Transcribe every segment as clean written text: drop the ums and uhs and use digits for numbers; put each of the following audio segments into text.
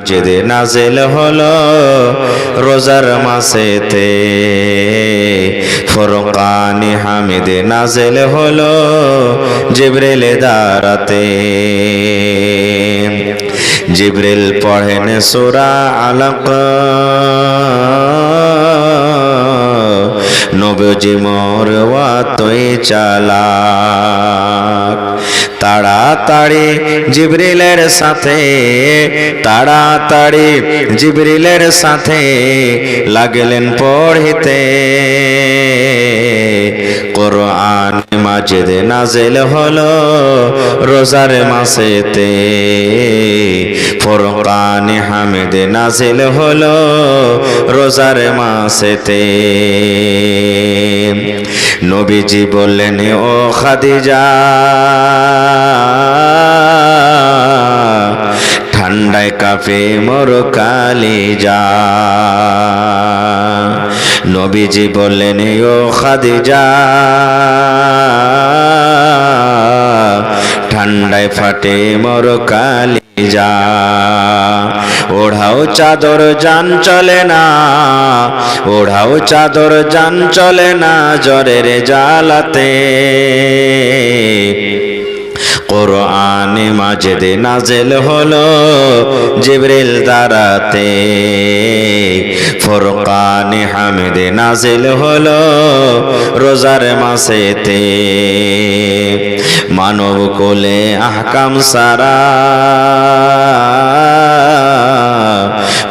যেদে নাজিল হলো রোজার মাসেতে, ফুরকানে হামিদে নাজিল হলো জিবরিল দ্বারাতে। জিবরিল পড়েন সূরা আলাক, নবীজি মোর ওয়াতই চালাক। তাড়াতাড়ি জিবরিলের সাথে, তাড়াতাড়ি জিবরিলের সাথে লাগলেন পড়িতে, কোরআন মাজিদ নাজিল হলো রোজার মাসেতে, ফুরকানে হামিদ নাজিল হলো রোজার মাসেতে। নবীজি বললেন, ও খাদিজা, ঠান্ডায় কাঁপে মোর কালিজা। নবীজি বললেন, ও খাদিজা, ঠান্ডায় ফাটে মোর কালিজা। ওড়াও চাদর জান চলে না, ওড়াও চাদর জান চলে না জ্বরের জ্বালাতে, কোরআনে মাজিদ নাজিল হলো জিবরিল দ্বারাতে, ফুরকানে হামিদ নাজিল হলো রোজার মাসেতে। মানব কোলে আহকাম সারা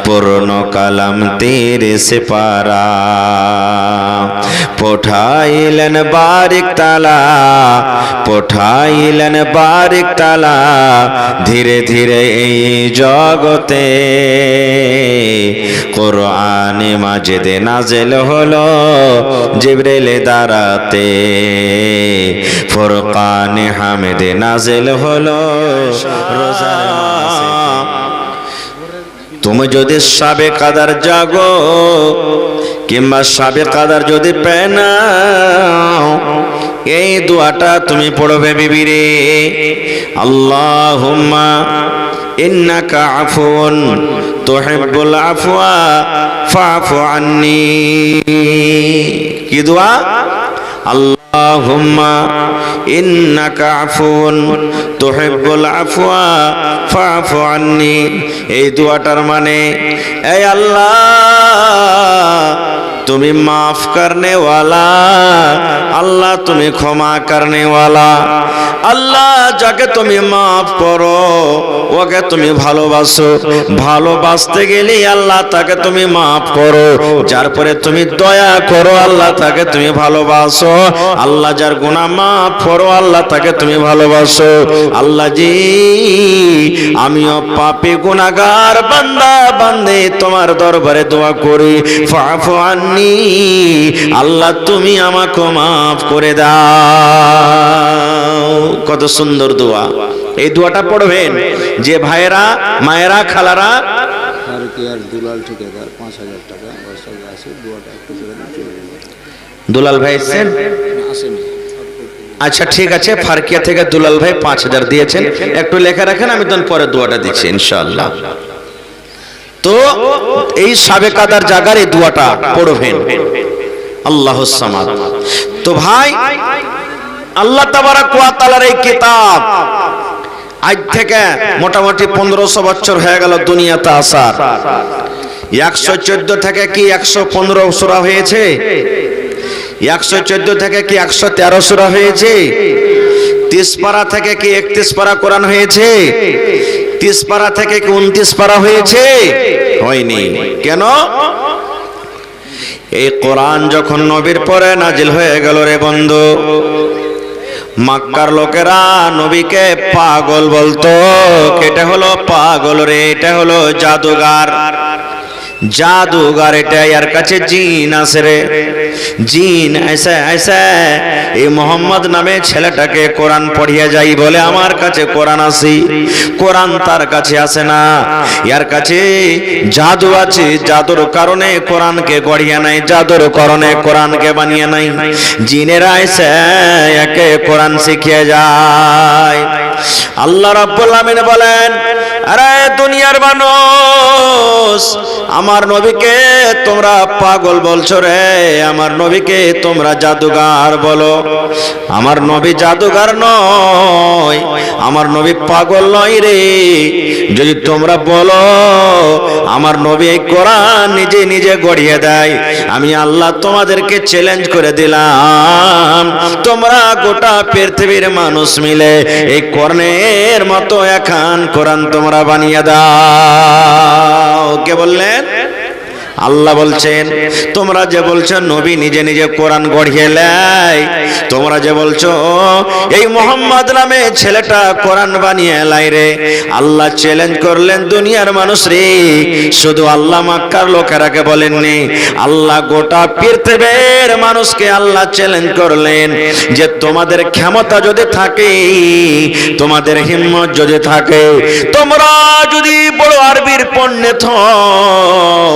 পূর্ণ কালাম 30 পারা, পঠাইলেন বারিক তালা, পঠাইলেন বারিক তালা ধীরে ধীরে এই জগতে, কোরআনে মাজিদ নাজিল হলো জিবরিল দ্বারাতে, ফুরকানে হামিদ নাজিল হলো রোজার মাসে। তুমি যদি শাবে কাদার জাগো কিংবা শাবে কাদার যদি পেনাও, এই দোয়াটা তুমি পড়বে বিবিরে, আল্লাহুম্মা ইন্নাকা আফুন তুহিব্বুল আফওয়া ফাফু আন্নি। কি দোয়া? আল্লাহুম্মা ইন্নাকা আফুন তুহিব্বুল আফওয়া ফাফু আন্নি। এই দোয়াটার মানে, এই আল্লাহ তুমি মাফ করনে ওয়ালা, আল্লাহ তুমি ক্ষমা করনে ওয়ালা। আল্লাহ যাকে তুমি মাফ করো ওকে তুমি ভালোবাসো, ভালোবাসতে গেলে আল্লাহ তাকে তুমি মাফ করো, যার পরে তুমি দয়া করো আল্লাহ তাকে তুমি ভালোবাসো। আল্লাহ যার গুনাহ মাফ করো আল্লাহ তাকে তুমি ভালোবাসো। আল্লাহ জি, আমিও পাপী গুনাহগার বান্দা বান্দে তোমার দরবারে দোয়া করি, ফাফু আন্নি, আল্লাহ তুমি আমাকে মাফ করে দাও। কত সুন্দর দোয়া! এই দোয়াটা পড়বেন যে ভাইয়েরা, মায়েরা, খালারা। দুলাল ভাই এসেছেন? আচ্ছা ঠিক আছে, ফারকিয়া থেকে দুলাল ভাই 5000 দিয়েছেন, একটু লেখা রাখেন, আমি তখন পরে দোয়াটা দিচ্ছি ইনশাআল্লাহ। তো এই শাবে কাদার জায়গার এই দোয়াটা পড়বেন, আল্লাহুস সামাদ। তো ভাই, আল্লাহ তাবারাক ওয়া তাআলার এই কিতাব আজ থেকে মোটামুটি 1500 বছর হয়ে গেল দুনিয়াতে আসার। 114 থেকে কি 115 সূরা হয়েছে? 114 থেকে কি 113 সূরা হয়েছে? 30 পারা থেকে কি 31 পারা কোরআন হয়েছে? 30 পারা থেকে কি 29 পারা হয়েছে? হয়নি। কেন? এই কোরআন যখন নবীর পরে নাজিল হয়ে গেল রে বন্ধু, মক্কার লোকেরা নবীকে পাগল বলতো। এটা হলো পাগল রে, এটা হলো জাদুগার, জাদুগার, এটা এর কাছে জিন আছে রে, জিন ऐसा ऐसा এই মোহাম্মদ নামে ছেলেটাকে কোরআন পড়িয়ে যাই বলে আমার কাছে কোরআন আসি, কোরআন তার কাছে আসে না, এর কাছে জাদু আছে, জাদুর কারণে কোরআনকে গড়িয়ে নাই, জাদুর কারণে কোরআনকে বানিয়ে নাই। জিনেরা এসে একে কোরআন শিখিয়ে যায়। আল্লাহ রাব্বুল আমিন বলেন, আরে দুনিয়ার মানুষ, আমার নবীকে তোমরা পাগল বলছো রে, আমার নবীকে তোমরা জাদুগার বলো। আমার নবী জাদুগার নয়, আমার নবী পাগল নয় রে। যদি তোমরা বলো আমার নবী এই কোরআন নিজে নিজে গড়িয়ে দেয়, আমি আল্লাহ তোমাদেরকে চ্যালেঞ্জ করে দিলাম, তোমরা গোটা পৃথিবীর মানুষ মিলে এই কোরআনের মতো একখান কোরআন তোমরা বানিয়ে দাও। কে বললেন? আল্লাহ বলছেন, তোমরা যে বলছো নবী নিজে নিজে কোরআন গড়িয়ে নেয়, তোমরা যে বলছো এই মোহাম্মদ নামে ছেলেটা কোরআন বানিয়ে লাই রে, আল্লাহ চ্যালেঞ্জ করলেন দুনিয়ার মানুষ রে। শুধু আল্লাহ মক্কার লোকেরাকে বলেননি, আল্লাহ গোটা পৃথিবীর মানুষকে আল্লাহ চ্যালেঞ্জ করলেন যে তোমাদের ক্ষমতা যদি থাকে, তোমাদের হিম্মত যদি থাকে, তোমরা যদি বড় আরবির পণ্ডিত হও,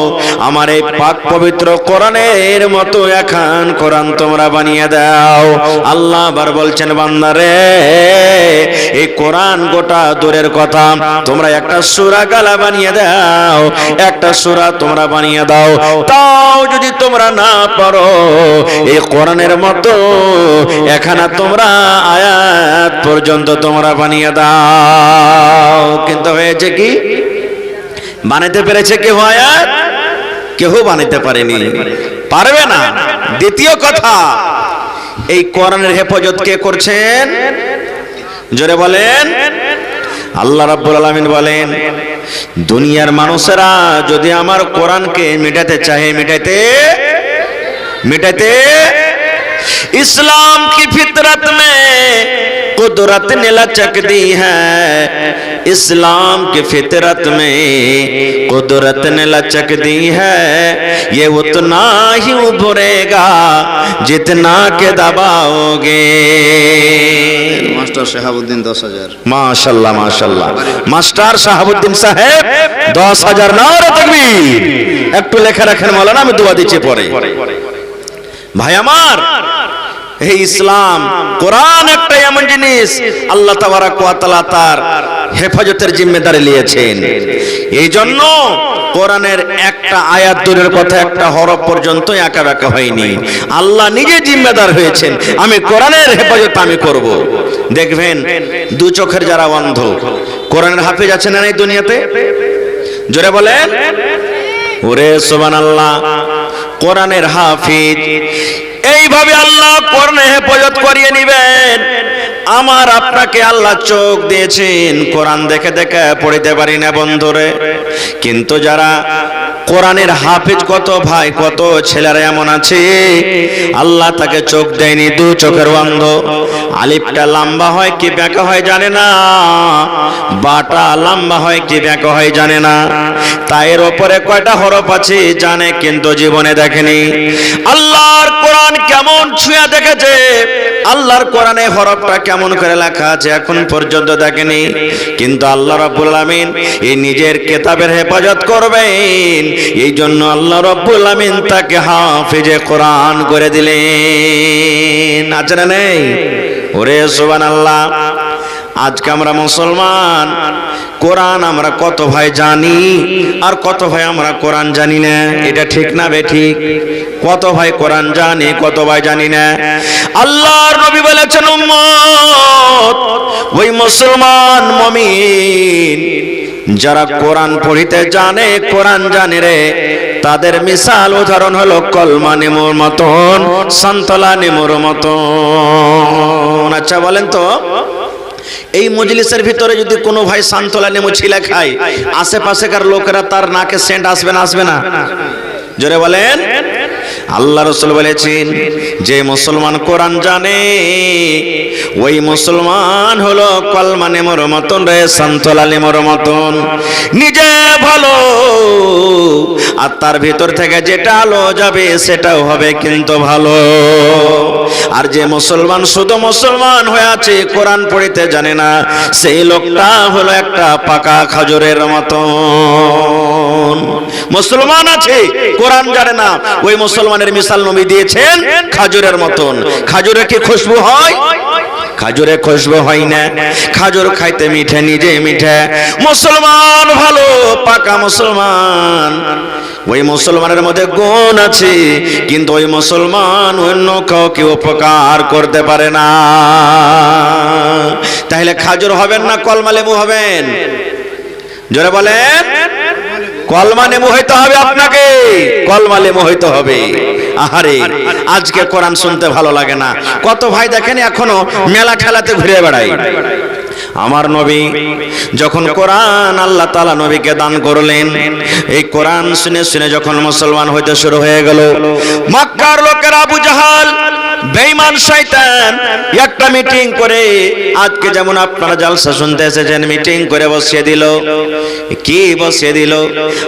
আমার এই পাক পবিত্র কোরআনের মতো একখান কোরআন তোমরা বানিয়ে দাও। আল্লাহ আবার বলছেন, বান্দারে এই কোরআন গোটা দূরের কথা, তোমরা একটা সূরা গালা বানিয়ে দাও, একটা সূরা তোমরা বানিয়ে দাও। তাও যদি তোমরা না পারো, এই কোরআনের মতো এখানে তোমরা আয়াত পর্যন্ত তোমরা বানিয়ে দাও। কিন্তু হয়েছে কি? বানাইতে পেরেছে কেউ আয়াত? কেউ বানাইতে পারেনি, পারবে না। দ্বিতীয় কথা, এই কোরআনের হেফাজত কে করছেন? জোরে বলেন। আল্লাহ রাব্বুল আলামিন বলেন, দুনিয়ার মানুষেরা যদি আমার কোরআনকে মিটাতে চাহে, मिटाते इस्लाम की फितरत में कुदरत ने लचक दी है, इस्लाम की फितरत में कुदरत ने लचक दी है, ये उतना ही उभरेगा जितना के दबाओगे। मास्टर शहाबुद्दीन 10,000। माशाल्लाह माशाल्लाह, मास्टर शहाबुद्दीन साहेब 10,000 नारा तकबीर। একটু লেখা রাখেন মাওলানা, আমি দোয়া দিচ্ছি পরে। ভাই আমার, এই ইসলাম কোরআন একটা এমন জিনিস আল্লাহ তাবারাক ওয়া তাআলা তার হেফাজতের জিম্মেদারি নিয়েছেন। এই জন্য কোরআনের একটা আয়াত দূরের কথা, একটা হরফ পর্যন্ত একা বেঁকা হয়নি। আল্লাহ নিজে জিম্মেদার হয়েছেন, আমি কোরআনের হেফাজত আমি করব। দেখবেন দু চোখের যারা অন্ধ, কোরআনের হাফেজ আছেন না এই দুনিয়াতে? জোরে বলেন। ওরে সুবহানাল্লাহ, কোরআনের হাফিজ। এইভাবে আল্লাহ কোরআনে হেফাজত করিয়ে নিবেন। আমার আপনাকে আল্লাহ চোখ দিয়েছেন, কোরআন দেখে দেখে পড়িতে পারি না বন্ধুরে। কিন্তু যারা কোরআনের হাফিজ, কত ভাই কত ছেলেরা এমন আছে আল্লাহ তাকে চোখ দেয়নি, দু চোখের অন্ধ। আলিফটা লম্বা হয় কি ব্যাকা হয় জানে না, বাটা লম্বা হয় কি ব্যাকা হয় জানে না, তায়ের উপরে কয়টা হরফ আছে জানে, কিন্তু জীবনে দেখেনি। আল্লাহর কোরআন কেমন ছুঁয়া দেখেছে, আল্লাহর কোরআনে হরফটা কেমন করে লেখা আছে এখন পর্যন্ত দেখেনি। কিন্তু আল্লাহ রাব্বুল আলামিন এই নিজের কিতাবের হেফাজত করবেন, এই জন্য আল্লাহ রাব্বুল আলামিন তাকে হাফেজে কোরআন করে দিলেন। আছে না নেই? ওরে সুবহানাল্লাহ। আজকে আমরা মুসলমান, কোরআন আমরা কত ভাই জানি আর কত ভাই আমরা কোরআন জানি না। এটা ঠিক না বেঠিক? কত ভাই কোরআন জানি, কত ভাই জানি না। আল্লাহর নবী বলেছেন, উম্মত ওই মুসলমান মুমিন যারা কোরআন পড়িতে জানে, কোরআন জানে রে, তাদের মিসাল উদাহরণ হলো কলমা নেমুর মতন, সন্তলা নেমুর মতন। আচ্ছা বলেন তো, এই মজলিসের ভিতরে যদি কোনো ভাই সান্তলা নেমু ছিলে খায়, আশেপাশেকার লোকেরা তার নাকে সেন্ট আসবে না? আসবে না? জোরে বলেন। আল্লাহ রাসূল বলেছেন, যে মুসলমান কোরআন জানে ওই মুসলমান হলো কলমা নেমুর মতন রে, সান্তলা নেমুর মতন। নিজে ভালো আর তার ভিতর থেকে যেটা আলো যাবে সেটাও হবে কিন্তু ভালো। আর যে মুসলমান শুধু মুসলমান হয়ে আছে, কোরআন পড়িতে জানে না, সেই লোকটা হলো একটা পাকা খাজুরের মতন। মুসলমান আছে, কোরআন জানে না, ওই মুসলমানের মিসাল নবী দিয়েছেন খাজুরের মতন। খাজুরে কি খুশবু হয়? খাজুরে খুশবু হয় না, খাজুর খাইতে মিঠে, নিজে মিঠে। মুসলমান ভালো পাকা মুসলমান, ওই মুসলমানের মধ্যে গুণ আছে, কিন্তু ওই মুসলমান অন্য কাউকে উপকার করতে পারে না। তাহলে খাজুর হবেন না কলমা লেবু হবেন? জোরে বলেন। কলমা লেবু হইতে হবে আপনাকে, কলমা লেবু হইতে হবে। আহারে আজকে কোরআন শুনতে ভালো লাগে না। কত ভাই দেখেন এখনো মেলা ঠেলাতে ঘুরে বেড়ায়। আমার নবী যখন কোরআন আল্লাহ তাআলা নবীকে দান করলেন, এই কোরআন শুনে শুনে যখন মুসলমান হইতে শুরু হয়ে গেল, মক্কার লোকেরা আবু জাহাল বেঈমান শয়তান একটা মিটিং করে, আজকে যেমন আপনারা জালসা শুনতে এসেছেন, মিটিং করে বসিয়ে দিল। কি বসিয়ে দিল?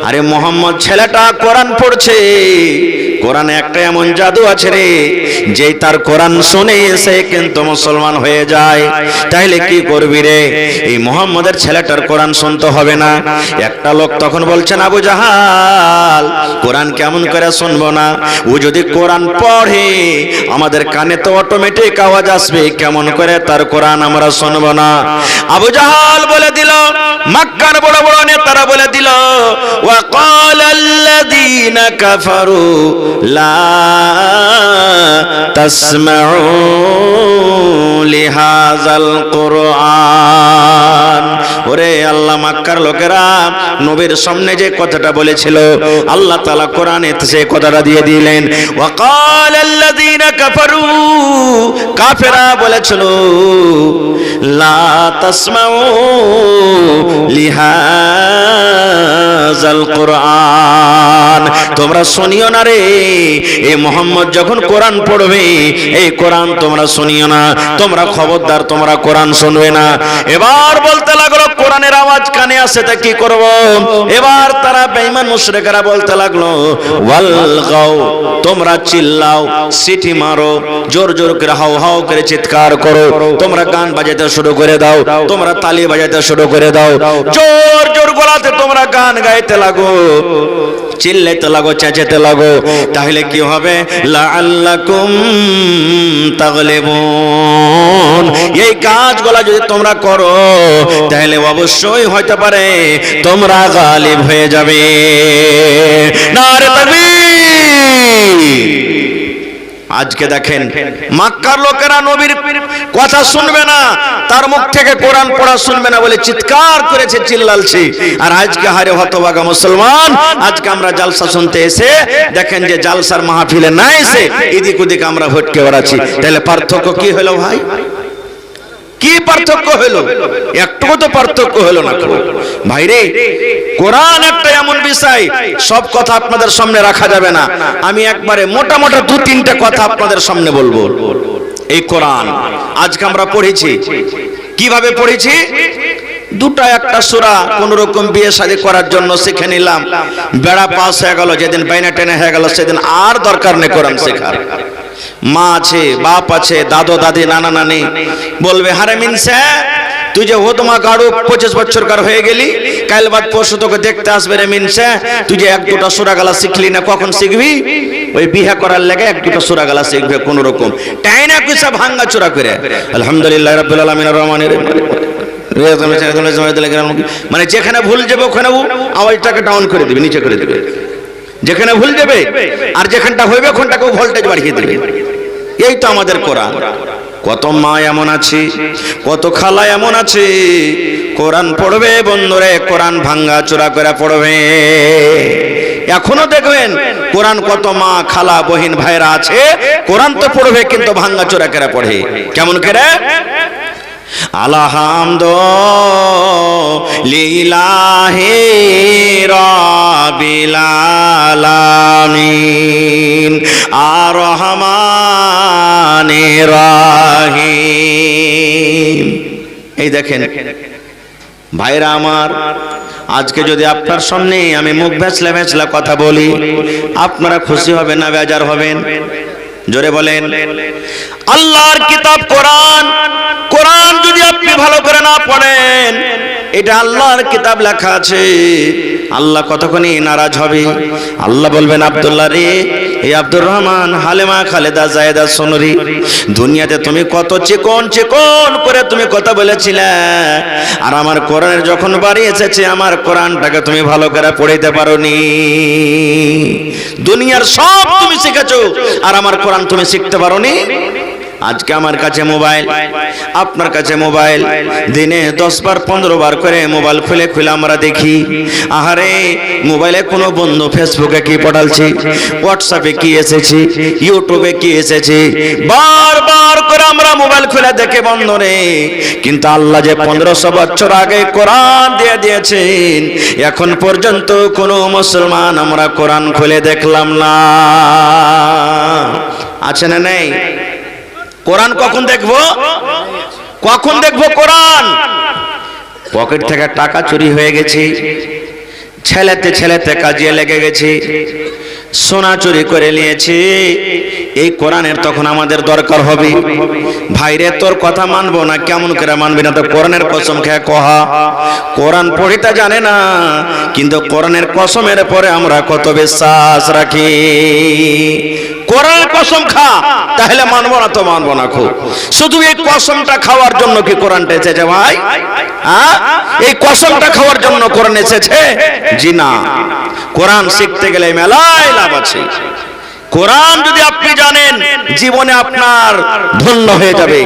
আরে মোহাম্মদ ছেলেটা কোরআন পড়ছে, কোরআনে একটা এমন জাদু আছে রে, যে তার কোরআন শুনে সে কিন্তু মুসলমান হয়ে যায়। তাইলে কি করবি রে? এই মোহাম্মদের ছেলেটার কোরআন শুনতে হবে না। একটা লোক তখন বলছেন, আবু জাহাল কোরআন কেমন করে শুনবো না? ও যদি কোরআন পড়ে আমাদের কানে তো অটোমেটিক আওয়াজ আসবে, কেমন করে তার কোরআন আমরা শুনবো না? আবু জাহাল বলে দিল, মক্কার বড় বড় নেতারা বলে দিল, ওয়া ক্বালাল্লাযীনা কাফারু লা তাসমাউ লিহাযাল কুরআন। ওরে আল্লাহ, মক্কার লোকেরা নবীর সামনে যে কথাটা বলেছিল, আল্লাহ তাআলা কোরআনে সেই কথাটা দিয়ে দিলেন। ওয়া ক্বালাল্লাযীনা কাফারু, কাফেরা বলেছিল, লা তাসমাউ লিহাযাল কুরআন, তোমরা শুনিও না রে, এই মুহাম্মদ যখন কোরআন পড়বে এই কোরআন তোমরা শুনিও না, তোমরা খবরদার তোমরা কোরআন শুনবে না। এবার বলতে লাগলো, কোরআনের আওয়াজ কানে আসে তা কি করব? এবার তারা বেঈমান মুশরিকরা বলতে লাগলো, ওয়াল গাও, তোমরা চিল্লাও, সিটি মারো, জোর জোর করে হাও হাও করে চিৎকার করো, তোমরা গান বাজাতে শুরু করে দাও, তোমরা তালি বাজাতে শুরু করে দাও, জোর জোর গলাতে তোমরা গান গাইতে লাগো, চিল্লাইতে লাগো, চেঁচাতে লাগো। তাহলে কি হবে? লাআল্লাকুম তাগলিবুন, এই কাজগুলো যদি তোমরা করো তাহলে অবশ্যই হতে পারে তোমরা গালিব হয়ে যাবে। নারে তাকবীর। আজকে দেখেন মক্কার লোকেরা নবীর কথা শুনবে না, তার মুখ থেকে কোরআন পড়া শুনবে না বলে চিৎকার করেছে, চিল্লালছে। আর আজকে হারে হতভাগা মুসলমান, আজকে আমরা জালসা শুনতে এসে দেখেন যে জালসার মাহফিলে না এসে এদিক ওদিক আমরা ভটকে বেড়াচ্ছি। তাহলে পার্থক্য কি হলো ভাই? কি পার্থক্য হলো? একটু তো পার্থক্য হলো না ভাই রে। কোরআন একটা এমন বিষয়, সব কথা আপনাদের সামনে রাখা যাবে না। আমি একবারে মোটা মোটা দু তিনটা কথা আপনাদের সামনে বলবো। এই কোরআন আজকে আমরা পড়েছি, কিভাবে পড়েছি? দুটা একটা সূরা কোন রকম বিয়ে শাদী করার জন্য শিখে নিলাম, বেড়া পাস হয়ে গেল, যেদিন বাইনা টেনে হয়ে গেল সেদিন আর দরকার নেই কোরআন শেখার। মা আছে, বাপ আছে, দাদু দাদি, নানা নানি বলবে, হারে মিনসে তুই যে হোদমা গাড়ু 25 বছরকার হয়ে গেলি, কাল বাদ পরশু তোকে দেখতে আসবে রে মিনসে, তুই যে এক দুটা সূরা গালা শিখলি না, কখন শিখবি? ওই বিয়ে করার লাগে এক দুটা সূরা গালা শিখবে কোন রকম, তাই না কুসা ভাঙ্গা চূড়া করে। আলহামদুলিল্লাহ রাব্বিল আলামিন আর রহমানির মানে যেখানে ভুল যাবে ওখানে আওয়াজটাকে ডাউন করে দিবে, নিচে করে দিবে, যেখানে ভুল যাবে, আর যেখানটা হইবে ওখানটাকেও ভোল্টেজ বাড়িয়ে দিবে। এই তো আমাদের কোরআন। কত মা এমন আছে, কত খালা এমন আছে, কোরআন পড়বে বন্ধুরে, কোরআন ভাঙ্গা চূড়া করে পড়বে। এখনো দেখবেন কোরআন কত মা খালা বহিন ভাইরা আছে, কোরআন তো পড়বে কিন্তু ভাঙ্গা চূড়া করে পড়ে। কেমন করে? আলহামদুলিল্লাহি রাব্বিল আলামিন আর রহমানির রহিম। এই দেখেন ভাইরা আমার, আজকে যদি আপনার সামনে আমি মুখ ভেছলা ভেছলা কথা বলি, আপনারা খুশি হবেন না বেজার হবেন? জোরে বলেন। আল্লাহর কিতাব কোরআন, কোরআন যদি আপনি ভালো করে না পড়েন, এটা আল্লাহর কিতাব লেখা আছে। আল্লাহ কতক্ষণই নারাজ হবে। আল্লাহ বলবেন, আব্দুল্লাহ রে, এই আব্দুর রহমান, হালেমা, খালেদা, জায়েদা, সোনরি, দুনিয়াতে তুমি কত চিকন চিকন করে তুমি কথা বলেছিলে, আর আমার কোরআনের যখন বাড়ি এসেছে আমার কোরআনটাকে তুমি ভালো করে পড়াইতে পারোনি। দুনিয়ার সব তুমি শিখেছো আর আমার কোরআন তুমি শিখতে পারোনি। আজকে আমার কাছে মোবাইল, আপনার কাছে মোবাইল, দিনে 10 বার 15 বার করে মোবাইল খুলে খুলে আমরা দেখি। আহারে, মোবাইলে কোনো বন্ধু ফেসবুকে কি পড়ালছে, হোয়াটসঅ্যাপে কি এসেছে, ইউটিউবে কি এসেছে, বারবার করে আমরা মোবাইল খুলে দেখে বন্ধ রে। কিন্তু আল্লাহ যে 1500 বছর আগে কোরআন দিয়ে দিয়েছেন, এখন পর্যন্ত কোনো মুসলমান আমরা কোরআন খুলে দেখলাম না। আছে না নেই? কোরআন কখন দেখবো? কখন দেখবো কোরআন? পকেট থেকে টাকা চুরি হয়ে গেছে, ছেলেতে ছেলেতে কাজে লেগে গেছে, সোনা চুরি করে নিয়েছে, এই কোরআনের তখন আমাদের দরকার হবে। ভাইরে, তোর কথা মানবো না, কেমন করে মানবি না? তো কোরআনের কসম খেয়ে কহা, কোরআন পড়িতে জানে না, কিন্তু কোরআনের কসমের পরে আমরা কত বিশ্বাস রাখি। কোরআনের কসম খা, তাহলে মানবো না তো মানবো না। খুব শুধু এই কসমটা খাওয়ার জন্য কি কোরআনটা এসেছে ভাই? এই কসমটা খাওয়ার জন্য কোরআন এসেছে? জি না। কোরআন শিখতে গেলে মেলায় লাভ আছে। কোরআন যদি আপনি জানেন, জীবনে আপনার ধন্য হয়ে যাবে।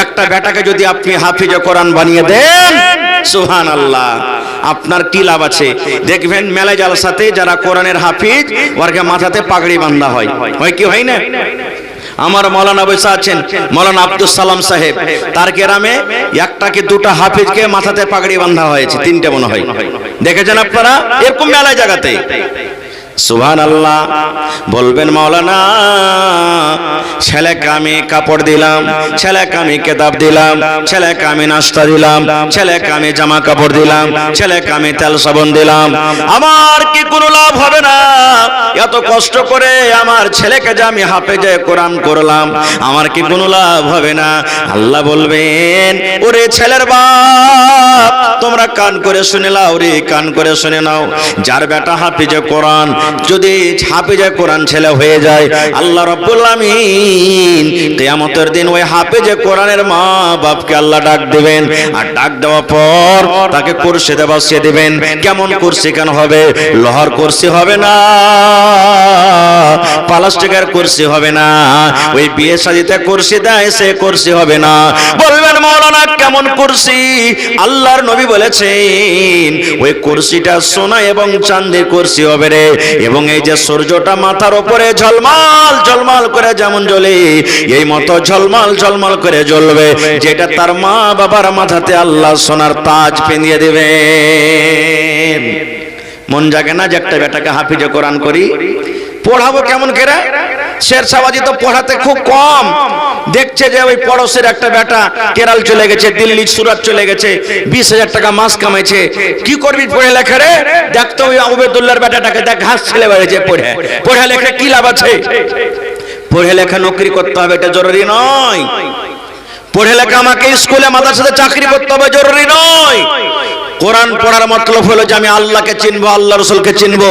একটা বেটাকে যদি আপনি হাফিজে কোরআন বানিয়ে দেন, সুবহানাল্লাহ, আপনার কি লাভ আছে? দেখবেন মেলা জালসাতে যারা কোরআনের হাফিজ, ওরকে মাথাতে পাগড়ি বাঁধা হয়। হয় কি হয় না? আমার মৌলানা বৈশা আছেন, মৌলানা আব্দুল সালাম সাহেব, তার গ্রামে একটা কি দুটা হাফিজকে মাথাতে পাগড়ি বাঁধা হয়েছে, 3টে মনে হয়। দেখেছেন আপনারা এরকম মেলা জায়গাতে? সুবহানাল্লাহ। বলবেন, মাওলানা, ছেলেকে আমি কাপড় দিলাম, ছেলেকে আমি কিতাব দিলাম, ছেলেকে আমি নাস্তা দিলাম, ছেলেকে আমি জামা কাপড় দিলাম, ছেলেকে আমি তেল সাবান দিলাম, আমার কি কোনো লাভ হবে না? এত কষ্ট করে আমার ছেলেকে যে আমি হাফেজে কোরআন করলাম, আমার কি কোনো লাভ হবে না? আল্লাহ বলবেন, ওরে ছেলের বাপ, তোমরা কান করে শুনে নাও রে, কান করে শুনে নাও। যার বেটা হাফেজে কোরআন, যদি হাফেজে কোরআন ছেলে হয়ে যায়, আল্লাহ রাব্বুল আমিন কিয়ামতের দিন ওই হাফেজে কোরআনের মা বাপকে আল্লাহ ডাক দিবেন, আর ডাক দেওয়ার পর তাকে কুরসিতে বসিয়ে দিবেন। কেমন কুরসি কেন হবে? লোহার কুরসি হবে না, প্লাস্টিকের কুরসি হবে না, ওই বিয়ে শাদীতে কুরসি দেয় সে কুরসি হবে না। বলবেন, মাওলানা কেমন কুরসি? আল্লাহর নবী বলেছেন, ওই কুরসিটা সোনা এবং চাঁদের কুরসি হবে রে। এবং এই যে সূর্যটা মাথার উপরে ঝলমাল ঝলমাল করে যেমন জ্বলে, এই মতো ঝলমাল ঝলমাল করে জ্বলবে, যেটা তার মা বাবার মাথাতে আল্লাহ সোনার তাজ পেনিয়ে দেবেন। মন জাগে না যে একটা বেটাকে হাফিজে কোরআন করি? পড়াবো কেমন করে? শেরশাহবাজি তো পড়াতে খুব কম। দেখছে যে ওই পড়োশের একটা বেটা কেরাল চলে গেছে, দিল্লি, সুরাত চলে গেছে, 20,000 টাকা মাস কামাইছে। কি করবি পড়ে লেখা রে? দেখতো ওই আবেদুল্লাহর বেটাটাকে, দেখ ঘাস ছেলে বেড়েছে, পড়ে লেখা কি লাভ আছে? পড়ে লেখা নকরি করতে হবে, এটা জরুরি নয়। পড়ে লেখা আমাকে স্কুলে মাদ্রাসাতে চাকরি করতে হবে, জরুরি নয়। কোরআন পড়ার মতলব হলো যে আমি আল্লাহকে চিনবো, আল্লাহ রাসূলকে চিনবো,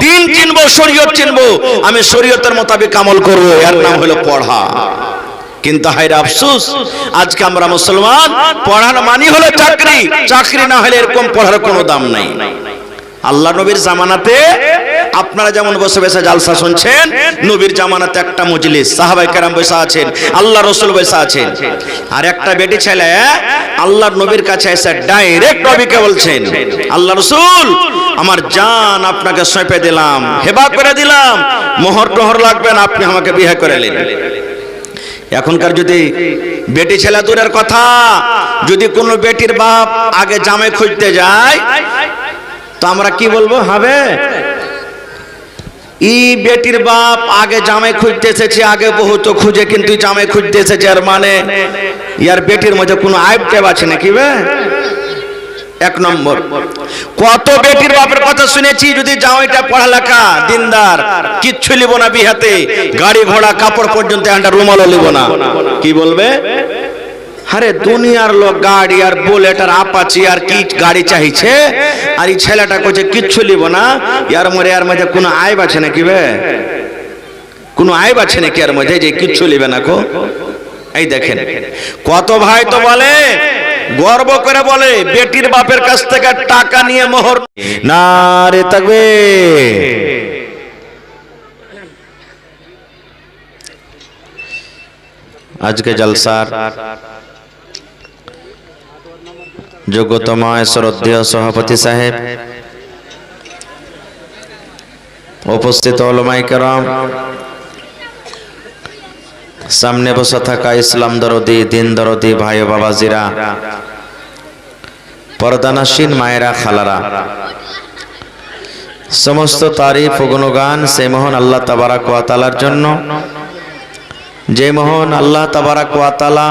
দিন চিনবো, শরীয়ত চিনবো, আমি শরীয়তের মোতাবেক আমল করবো, এর নাম হলো পড়া। কিন্তু হায়রে আফসোস, আজকে আমরা মুসলমান, পড়ার মানি হলো চাকরি, চাকরি না হলে এরকম পড়ার কোনো দাম নাই। আল্লাহ নবীর জামানাতে আপনারা যেমন বসে বসে জালসা শুনছেন, নবীর জামানাতে একটা মজলিস, সাহাবায়ে কেরাম বসে আছেন, আল্লাহ রাসূল বসে আছেন, আর একটা বেটি ছেলে আল্লাহর নবীর কাছে এসে ডাইরেক্ট নবীকে বলছেন, আল্লাহ রাসূল, আমার জান আপনাকে সঁপে দিলাম, হেবা করে দিলাম, মোহর টোহর লাগবে না, আপনি আমাকে বিয়ে করে নিন। এখনকার যদি বেটি ছেলে দূরের কথা, যদি কোনো বেটির বাপ আগে জামাই খুঁজতে যায়, তো আমরা কি বলবো? হবে ই বেটির বাপ আগে জামাই খুঁজতে এসেছে, আগে বহু তো খুঁজে কিন্তু জামাই খুঁজতে এসেছে, আর মানে ইয়ার বেটির মধ্যে কোনো আইব টেব আছে নাকি? এক নম্বর, কত বেটির বাপের কথা শুনেছি, যদি জামাইটা পড়ালেখা দিনদার, কিচ্ছু লিব না বিহাতে, গাড়ি ঘোড়া কাপড় পর্যন্ত একটা রুমালও লিব না, কি বলবে? আরে দুনিয়ার লোক গাড়ি আর বুলেট আর আপাচি আর কি গাড়ি চাইছে, আর এই ছেলেটা কইছে কিচ্ছু লিব না। ইয়ার মধ্যে কোনো আইব আছে নাকি বে? কোনো আইব আছে নাকি এর মধ্যে যে কিচ্ছু লিবে না? কো এই দেখেন কত ভাই তো বলে, গর্ব করে বলে বেটির বাপের কাছ থেকে টাকা নিয়ে মোহর না রে থাকবে। আজকে জলসার যোগ্যতম শ্রদ্ধেয় সভাপতি সাহেব, উপস্থিত উলামায়ে কেরাম, সামনে বসে থাকা ইসলাম দরদি, দিন দরদি ভাই ও বাবাজিরা, পর্দানাসীন মায়েরা, খালারা, সমস্ত তারিফ ও গুণগান সেই মহান আল্লাহ তাবারাক ওয়া তাআলার জন্য, যে মহান আল্লাহ তাবারাক ওয়া তাআলা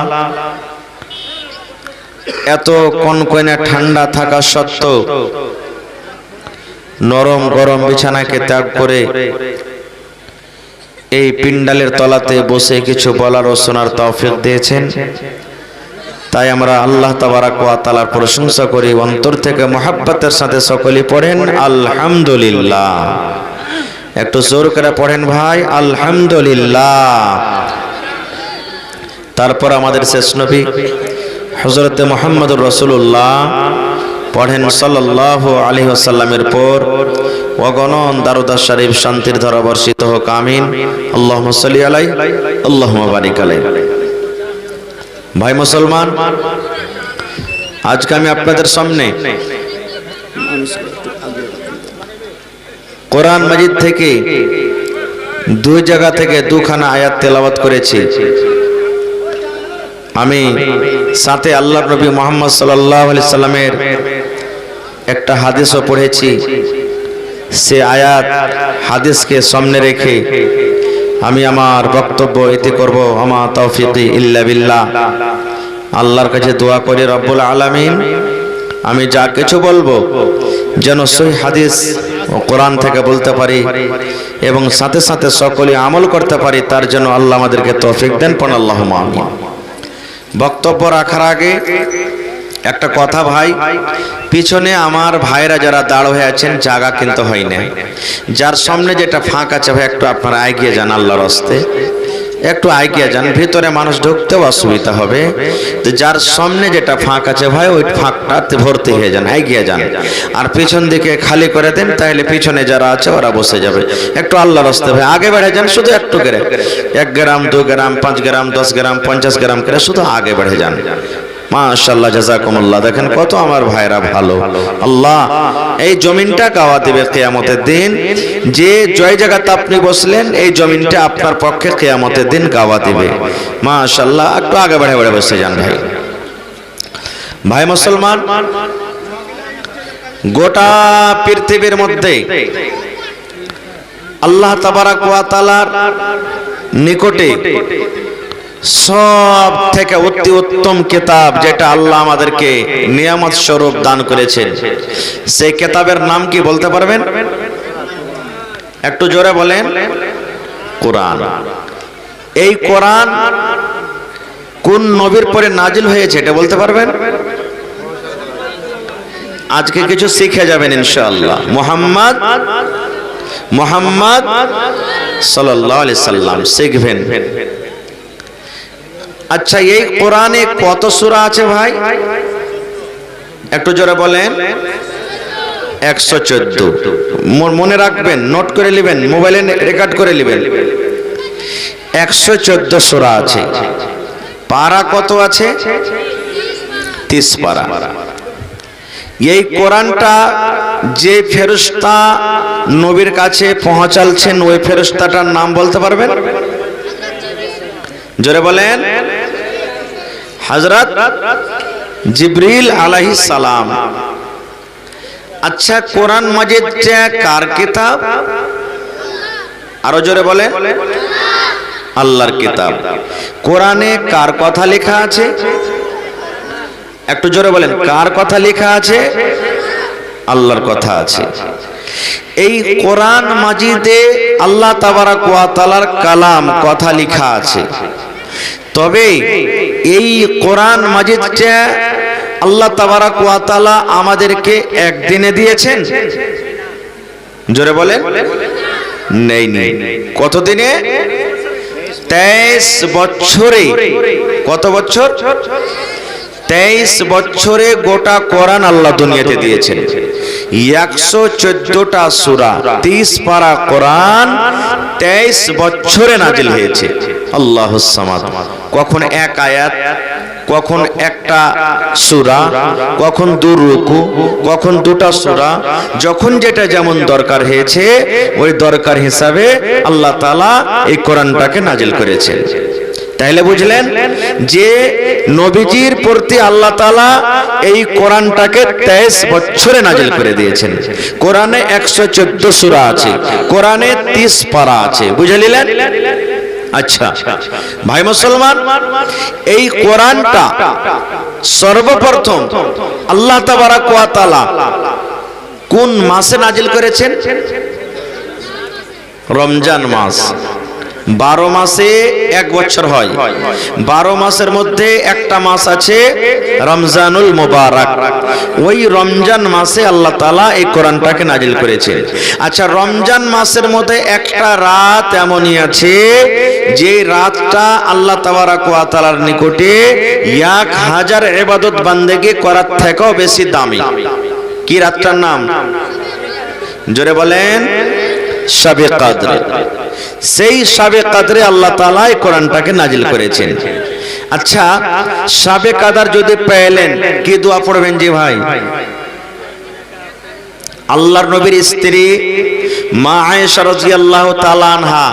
এত কনকনে ঠান্ডা থাকা সত্ত্বেও নরম গরম বিছানাকে ত্যাগ করে এই পিন্ডালের তলাতে বসে কিছু বলার ও শোনার তৌফিক দিয়েছেন। তাই আমরা আল্লাহ তাবারাক ওয়া তাআলার প্রশংসা করি, অন্তর থেকে মহব্বতের সাথে সকলেই পড়েন আলহামদুলিল্লাহ। একটু জোর করে পড়েন ভাই, আলহামদুলিল্লাহ। তারপর আমাদের শেষ নবী হযরত মুহাম্মদুর রাসূলুল্লাহ পড়েন সাল্লাল্লাহু আলাইহি ওয়াসাল্লামের পর অগণন দারুদ শরীফ শান্তির ধারা বর্ষিত হোক, আমিন। আল্লাহুম্মা সাল্লি আলাইহি আল্লাহুম্মা বারিক আলাইহি। ভাই মুসলমান, আজকে আমি আপনাদের সামনে কোরআন মাজিদ থেকে দুই জায়গা থেকে দুখানা আয়াত তেলাওয়াত করেছি। আমি সাথে আল্লাহর নবী মুহাম্মদ সাল্লাল্লাহু আলাইহি সাল্লামের একটা হাদিসও পড়েছি। সে আয়াত হাদিসকে সামনে রেখে আমি আমার বক্তব্য এতে করব। আমা তৌফিকি ইল্লা বিল্লাহ। আল্লাহর কাছে দোয়া করি রব্বুল আলামিন আমি যা কিছু বলবো যেন সহিহ হাদিস ও কোরআন থেকে বলতে পারি এবং সাথে সাথে সকলে আমল করতে পারি, তার জন্য আল্লাহ আমাদেরকে তৌফিক দেন। পড়ুন আল্লাহুম্মা আমিন। বক্তব্য রাখার আগে একটা কথা ভাই, পিছনে আমার ভাইরা যারা দাঁড় হয়ে আছেন জায়গা কিন্তু হয় না। যার সামনে যেটা ফাঁক আছে ভাই একটু আপনারা এগিয়ে যান, আল্লাহর রাস্তে একটু এগিয়ে যান, ভিতরে মানুষ ঢুকতেও অসুবিধা হবে। তো যার সামনে যেটা ফাঁক আছে ভাই ওই ফাঁকটাতে ভর্তি হয়ে যান, এগিয়ে যান, আর পিছন দিকে খালি করে দেন, তাহলে পিছনে যারা আছে ওরা বসে যাবে। একটু আল্লাহর রাস্তে ভাই আগে বেড়ে যান, শুধু একটু করে 1 গ্রাম 2 গ্রাম 5 গ্রাম 10 গ্রাম 50 গ্রাম করে শুধু আগে বেড়ে যান। মাশাআল্লাহ, জাযাকুমুল্লাহ। দেখেন কত আমার ভাইরা ভালো। আল্লাহ এই জমিনটা গাওয়া দিবে কিয়ামতের দিন। যে জয় জায়গাতে আপনি বসলেন এই জমিনটা আপনার পক্ষে কিয়ামতের দিন গাওয়া দিবে। মাশাআল্লাহ, একটু আগে বেড়ে বেড়ে বসে যান ভাই। ভাই মুসলমান, গোটা পৃথিবীর মধ্যে আল্লাহ তাবারাক ওয়া তাআলার নিকটে সব থেকে অতি উত্তম কিতাব যেটা আল্লাহ আমাদেরকে নিয়ামত স্বরূপ দান করেছেন, সেই কিতাবের নাম কি বলতে পারবেন? একটু জোরে বলেন। কোরআন। এই কোরআন কোন নবীর পরে নাজিল হয়েছে এটা বলতে পারবেন? আজকে কিছু শিখে যাবেন ইনশাআল্লাহ। মুহাম্মদ সাল্লাল্লাহু আলাইহি সাল্লাম শিখবেন। আচ্ছা, এই কোরআনে কত সূরা আছে ভাই? একটু জোরে বলেন। 114। মনে রাখবেন, নোট করে নেবেন, মোবাইলে রেকর্ড করে নেবেন। 114 সূরা আছে। পারা কত আছে? 30 পারা। এই কোরআনটা যে ফেরেশতা নবীর কাছে পৌঁছালছেন ওই ফেরেশতাটার নাম বলতে পারবেন? জোরে বলেন। হযরত জিবরিল আলাইহিস সালাম। আচ্ছা, কোরআন মাজিদটা কার কিতাব? আরো জোরে বলেন। আল্লাহর কিতাব। কোরআনে কার কথা লেখা আছে? একটু জোরে বলেন। কার কথা লেখা আছে? আল্লাহর কথা আছে। এই কোরআন মাজিদে আল্লাহ তাবারাক ওয়া তাআলার কালাম কথা লেখা আছে। তবে এই কোরআন মাজিদটা আল্লাহ তাবারাক ওয়া তাআলা আমাদেরকে একদিনে দিয়েছেন? জোরে বলেন। নেই নেই। কত দিনে? 23 বছরে। কত বছর? 23 বছরে গোটা কোরআন আল্লাহ দুনিয়াতে দিয়েছেন। 114টা সূরা, 30 পারা কোরআন 23 বছরে নাজিল হয়েছে। আল্লাহুস সামাদ। কখন এক আয়াত, কখন একটা সূরা, কখন দু রুকু, কখন দুটা সূরা, যখন যেটা যেমন দরকার হয়েছে ওই দরকার হিসাবে আল্লাহ তাআলা এই কোরআনটাকে নাজিল করেছেন। তাইলে বুঝলেন যে নবীজির প্রতি আল্লাহ তাআলা এই কোরআনটাকে 23 বছরে নাজিল করে দিয়েছেন। কোরআনে 114 সূরা আছে, কোরআনে 30 পারা আছে। বুঝে নিলেন? আচ্ছা ভাই মুসলমান, এই কোরআনটা সর্বপ্রথম আল্লাহ তাবারাক ওয়া তাআলা কোন মাসে নাজিল করেছেন? রমজান মাস। 12 মাসে 1 বছর হয়। 12 মাসের মধ্যে একটা মাস আছে রমজানুল মুবারক। ওই রমজান মাসে আল্লাহ তাআলা এই কোরআনটাকে নাজিল করেছেন। আচ্ছা, রমজান মাসের মধ্যে একটা রাত এমনই আছে যে রাতটা আল্লাহ তাবারাক ওয়া তাআলার নিকটে 1000 ইবাদত বান্দেগি করার থেকেও বেশি দামি। কি রাতটার নাম? জোরে বলেন। শাবে কদর। সেই শাবে কদরে আল্লাহ তাআলা এই কোরআনটাকে নাজিল করেছেন। আচ্ছা, শাবে কদর যদি পেলেন কি দোয়া পড়বেন? জি ভাই, আল্লাহর নবীর স্ত্রী মা আয়েশা রাদিয়াল্লাহু তাআলা আনহা,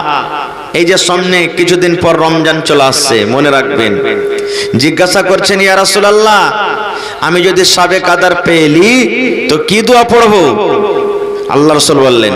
এই যে সামনে কিছুদিন পর রমজান চলে আসছে, মনে রাখবেন, জিজ্ঞাসা করছেন, ইয়া রাসূলুল্লাহ, আমি যদি শাবে কদর পেলি তো কি দোয়া পড়বো? আল্লাহ রাসূল বললেন,